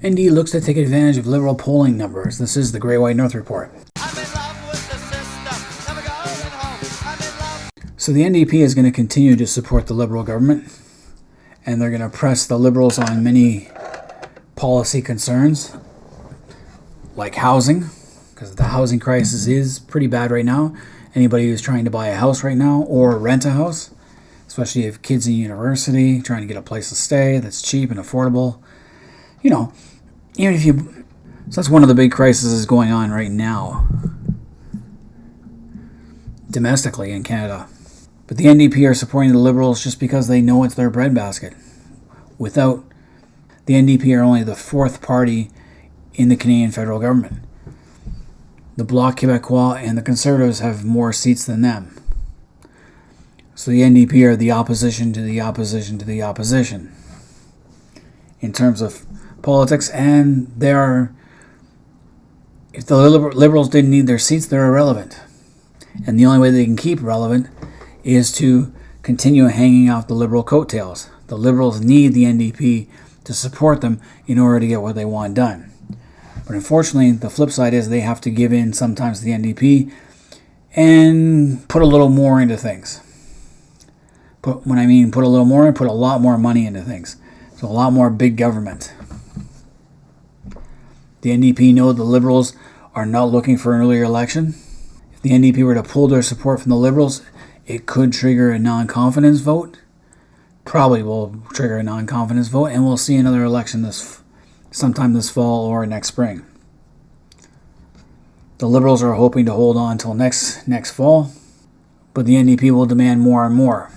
ND looks to take advantage of Liberal polling numbers. This is the Grey White North Report. So the NDP is going to continue to support the Liberal government, and they're going to press the Liberals on many policy concerns, like housing, because the housing crisis is pretty bad right now. Anybody who's trying to buy a house right now or rent a house, especially if you have kids in university, trying to get a place to stay that's cheap and affordable, even if you... So that's one of the big crises going on right now, domestically in Canada. But the NDP are supporting the Liberals just because they know it's their breadbasket. The NDP are only the fourth party in the Canadian federal government. The Bloc Québécois and the Conservatives have more seats than them. So the NDP are the opposition to the opposition to the opposition in terms of politics, and if the Liberals didn't need their seats, they're irrelevant. And the only way they can keep relevant is to continue hanging off the Liberal coattails. The Liberals need the NDP to support them in order to get what they want done. But unfortunately, the flip side is they have to give in sometimes to the NDP and put a little more into things. When I mean put a little more, put a lot more money into things. So a lot more big government. The NDP know the Liberals are not looking for an earlier election. If the NDP were to pull their support from the Liberals, it could trigger a non-confidence vote. Probably will trigger a non-confidence vote, and we'll see another election sometime this fall or next spring. The Liberals are hoping to hold on until next fall, but the NDP will demand more and more.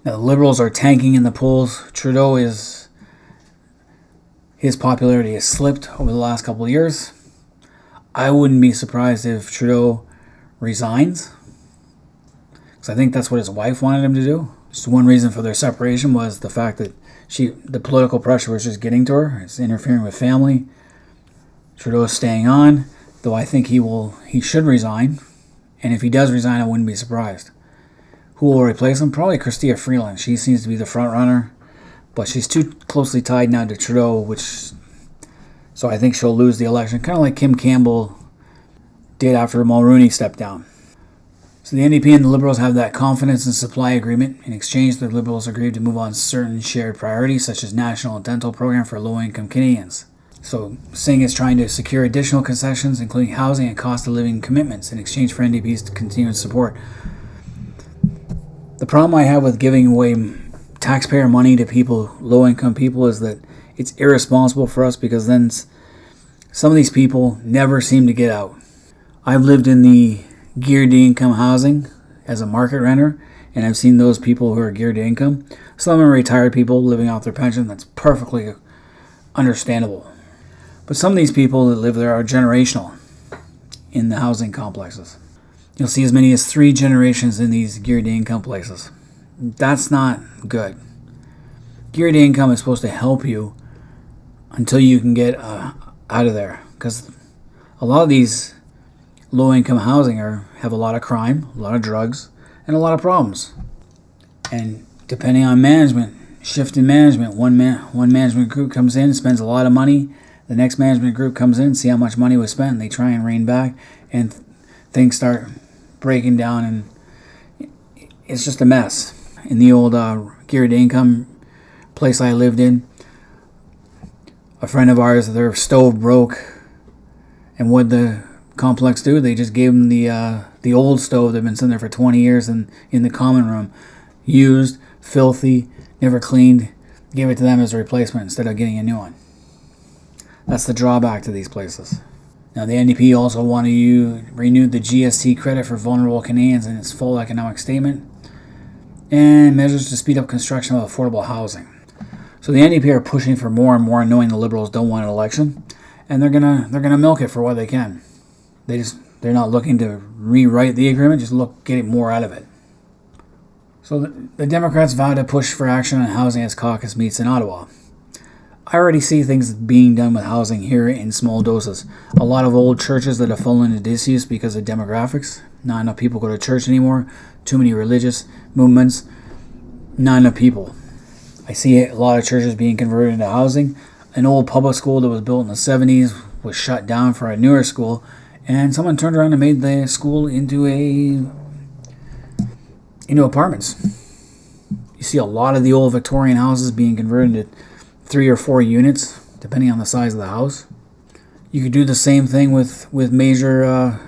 Now, the Liberals are tanking in the polls. His popularity has slipped over the last couple of years. I wouldn't be surprised if Trudeau resigns, because I think that's what his wife wanted him to do. Just one reason for their separation was the fact that the political pressure was just getting to her. It's interfering with family. Trudeau is staying on, though I think he should resign. And if he does resign, I wouldn't be surprised. Who will replace him? Probably Chrystia Freeland. She seems to be the front runner, but she's too closely tied now to Trudeau, so I think she'll lose the election, kind of like Kim Campbell did after Mulroney stepped down. So the NDP and the Liberals have that confidence and supply agreement. In exchange, the Liberals agreed to move on certain shared priorities, such as National Dental Program for low-income Canadians. So Singh is trying to secure additional concessions, including housing and cost of living commitments, in exchange for NDP's continued support. The problem I have with giving away taxpayer money to people, low-income people, is that it's irresponsible for us, because then some of these people never seem to get out. I've lived in the geared to income housing as a market renter, and I've seen those people who are geared to income. Some are retired people living off their pension. That's perfectly understandable. But some of these people that live there are generational in the housing complexes. You'll see as many as 3 generations in these geared to income places. That's not good. Geared to income is supposed to help you until you can get out of there, because a lot of these low-income housing have a lot of crime, a lot of drugs, and a lot of problems. And depending on management, shift in management, one management group comes in, spends a lot of money. The next management group comes in, see how much money was spent. They try and rein back, and things start breaking down, and it's just a mess. In the old geared income place I lived in, a friend of ours, their stove broke, and what the complex do, they just gave them the old stove that had been sitting there for 20 years in the common room, used, filthy, never cleaned, gave it to them as a replacement instead of getting a new one. That's the drawback to these places. Now, the NDP also want to renew the GST credit for vulnerable Canadians in its full economic statement, and measures to speed up construction of affordable housing. So the NDP are pushing for more and more, knowing the Liberals don't want an election, and they're gonna milk it for what they can. They're not looking to rewrite the agreement, just get more out of it. So the Democrats vow to push for action on housing as caucus meets in Ottawa. I already see things being done with housing here in small doses. A lot of old churches that have fallen into disuse because of demographics. Not enough people go to church anymore. Too many religious movements. Not enough people. I see a lot of churches being converted into housing. an old public school that was built in the 70s was shut down for a newer school, and someone turned around and made the school into apartments. You see a lot of the old Victorian houses being converted into 3 or 4 units, depending on the size of the house. You could do the same thing with major,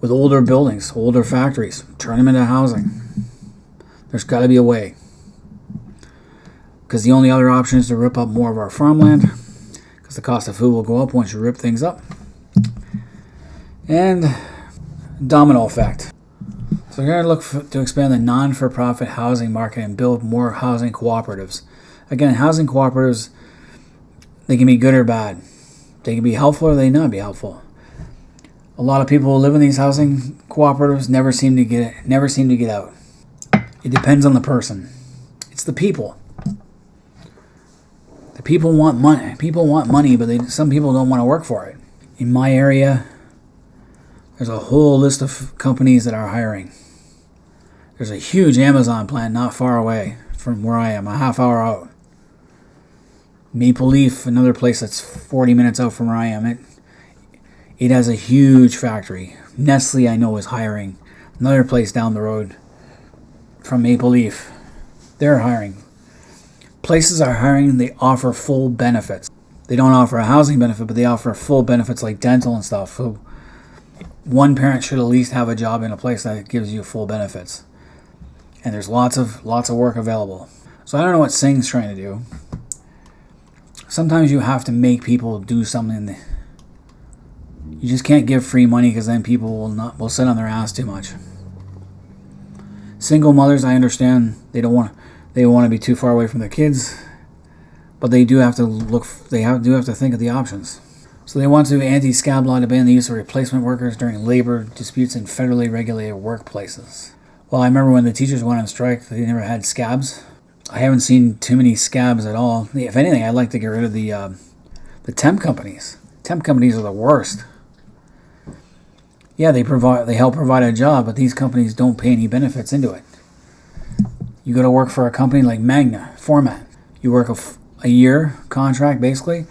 with older buildings, older factories. Turn them into housing. There's got to be a way. Because the only other option is to rip up more of our farmland, because the cost of food will go up once you rip things up. And domino effect. So we're going to look to expand the non-for-profit housing market and build more housing cooperatives. Again, housing cooperatives, they can be good or bad. They can be helpful or they not be helpful. A lot of people who live in these housing cooperatives never seem to get out. It depends on the person. It's the people. The people want money. People want money, but some people don't want to work for it. In my area, there's a whole list of companies that are hiring. There's a huge Amazon plant not far away from where I am, a half hour out. Maple Leaf, another place that's 40 minutes out from where I am, it has a huge factory. Nestle, I know, is hiring. Another place down the road from Maple Leaf, they're hiring. Places are hiring, they offer full benefits. They don't offer a housing benefit, but they offer full benefits like dental and stuff. So one parent should at least have a job in a place that gives you full benefits. And there's lots of work available. So I don't know what Singh's trying to do. Sometimes you have to make people do something. You just can't give free money, because then people will sit on their ass too much. Single mothers, I understand they don't want to be too far away from their kids, but they do have to think of the options. So they want to anti-scab law to ban the use of replacement workers during labor disputes in federally regulated workplaces. Well, I remember when the teachers went on strike, they never had scabs. I haven't seen too many scabs at all. If anything, I'd like to get rid of the temp companies. Temp companies are the worst. Yeah, they help provide a job, but these companies don't pay any benefits into it. You go to work for a company like Format. You work a year contract, basically.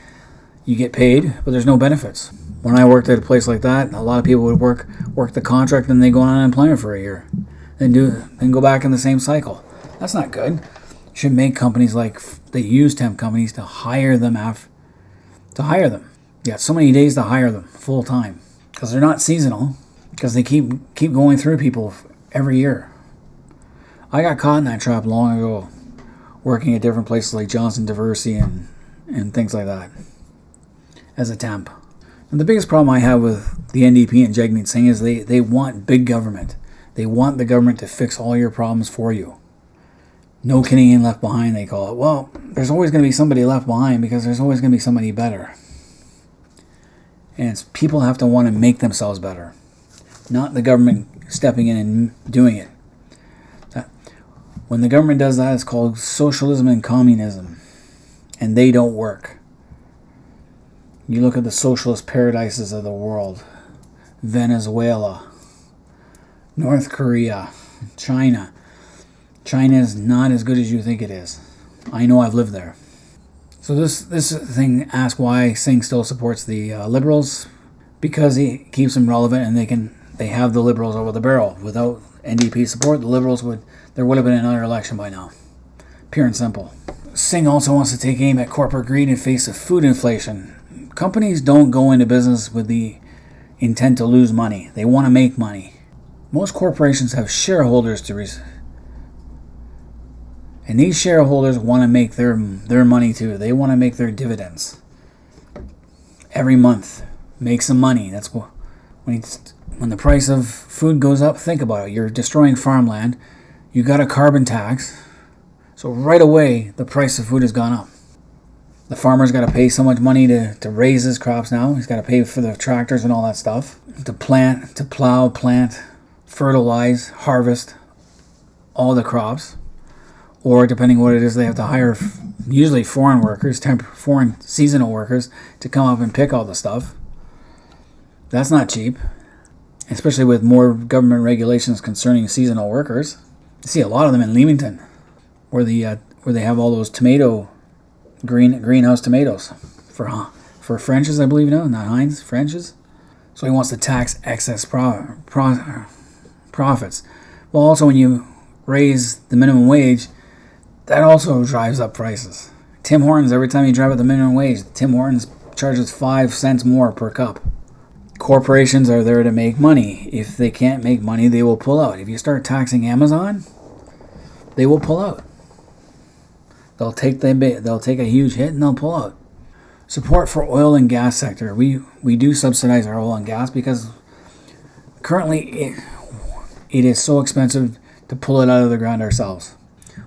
You get paid, but there's no benefits. When I worked at a place like that, a lot of people would work the contract and they go on unemployment for a year, then go back in the same cycle. That's not good. You should make companies that use temp companies to hire them. You got so many days to hire them full time, because they're not seasonal, because they keep going through people every year. I got caught in that trap long ago, working at different places like Johnson Diversity and things like that as a temp. And the biggest problem I have with the NDP and Jagmeet Singh is they want big government. They want the government to fix all your problems for you. No Canadian left behind, they call it. Well, there's always going to be somebody left behind, because there's always going to be somebody better. And people have to want to make themselves better, not the government stepping in and doing it. When the government does that, it's called socialism and communism, and they don't work. You look at the socialist paradises of the world: Venezuela, North Korea, China. China is not as good as you think it is. I know, I've lived there. So this thing asks why Singh still supports the Liberals. Because he keeps them relevant, and they have the Liberals over the barrel. Without NDP support, there would have been another election by now. Pure and simple. Singh also wants to take aim at corporate greed in face of food inflation. Companies don't go into business with the intent to lose money. They want to make money. Most corporations have shareholders and these shareholders want to make their money too. They want to make their dividends every month. Make some money. That's what when the price of food goes up. Think about it. You're destroying farmland. You got a carbon tax, so right away the price of food has gone up. The farmer's got to pay so much money to raise his crops now. He's got to pay for the tractors and all that stuff to plant, fertilize, harvest all the crops. Or depending what it is, they have to hire usually foreign workers, foreign seasonal workers, to come up and pick all the stuff. That's not cheap, especially with more government regulations concerning seasonal workers. You see a lot of them in Leamington, where they have all those tomato greenhouse tomatoes for French's, I believe, no, not Heinz, French's. So he wants to tax excess profits. Well, also when you raise the minimum wage, that also drives up prices. Tim Hortons, every time you drive up the minimum wage, Tim Hortons charges 5 cents more per cup. Corporations are there to make money. If they can't make money, they will pull out. If you start taxing Amazon, they will pull out. They'll take a huge hit and they'll pull out. Support for oil and gas sector. We do subsidize our oil and gas because currently it is so expensive to pull it out of the ground ourselves,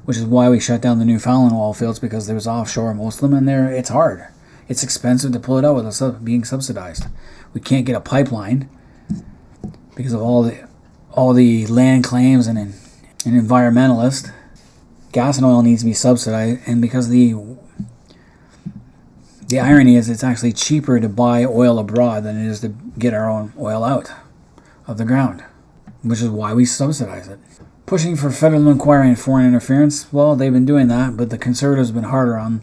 which is why we shut down the Newfoundland oil fields, because there's offshore, most of them, and it's hard. It's expensive to pull it out without being subsidized. We can't get a pipeline because of all the land claims and environmentalists. Gas and oil needs to be subsidized, and because the irony is it's actually cheaper to buy oil abroad than it is to get our own oil out of the ground, which is why we subsidize it. Pushing for federal inquiry and foreign interference. Well, they've been doing that, but the Conservatives have been harder on.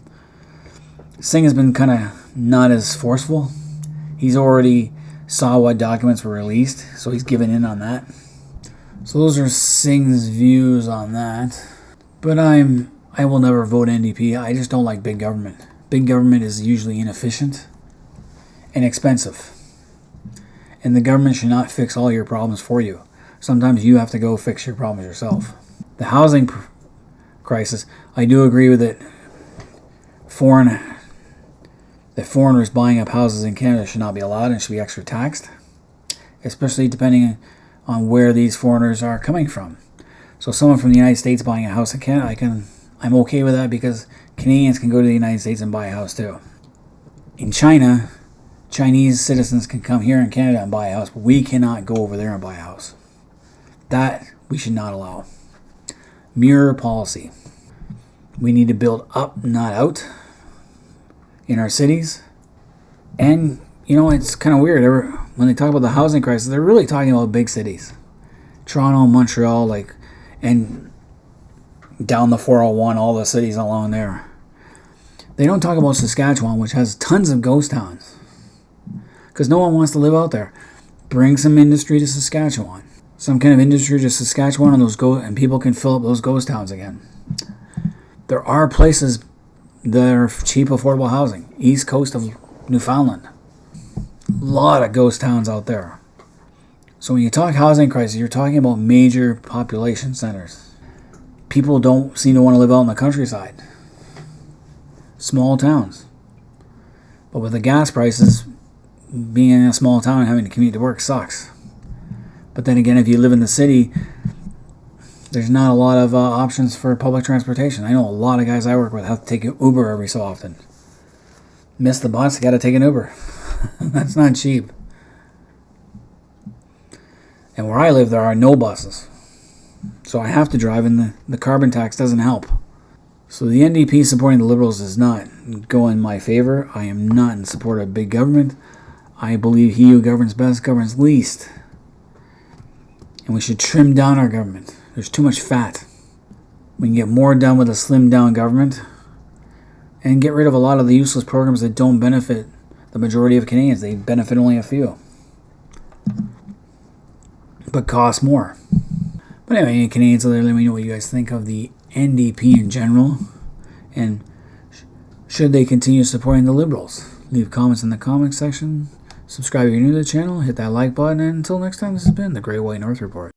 Singh has been kind of not as forceful. He's already saw what documents were released, so he's given in on that. So those are Singh's views on that. But I will never vote NDP. I just don't like big government. Big government is usually inefficient and expensive. And the government should not fix all your problems for you. Sometimes you have to go fix your problems yourself. The housing crisis, I do agree with it. Foreigners buying up houses in Canada should not be allowed and should be extra taxed, especially depending on where these foreigners are coming from. So someone from the United States buying a house in Canada, I'm okay with that because Canadians can go to the United States and buy a house too. In China, Chinese citizens can come here in Canada and buy a house, but we cannot go over there and buy a house. That we should not allow. Mirror policy. We need to build up, not out, in our cities. And, it's kind of weird. When they talk about the housing crisis, they're really talking about big cities. Toronto, Montreal, and down the 401, all the cities along there. They don't talk about Saskatchewan, which has tons of ghost towns. Because no one wants to live out there. Bring some industry to Saskatchewan. Some kind of industry to Saskatchewan, and people can fill up those ghost towns again. There are places that are cheap, affordable housing. East coast of Newfoundland. A lot of ghost towns out there. So when you talk housing crisis, you're talking about major population centers. People don't seem to want to live out in the countryside. Small towns. But with the gas prices, being in a small town and having to commute to work sucks. But then again, if you live in the city, there's not a lot of options for public transportation. I know a lot of guys I work with have to take an Uber every so often. Miss the bus, got to take an Uber. That's not cheap. And where I live, there are no buses. So I have to drive, and the carbon tax doesn't help. So the NDP supporting the Liberals does not go in my favor. I am not in support of big government. I believe he who governs best governs least. And we should trim down our government. There's too much fat. We can get more done with a slimmed down government and get rid of a lot of the useless programs that don't benefit the majority of Canadians. They benefit only a few, but cost more. But anyway, Canadians, let me know what you guys think of the NDP in general, and should they continue supporting the Liberals? Leave comments in the comments section. Subscribe if you're new to the channel. Hit that like button. And until next time, this has been the Great White North Report.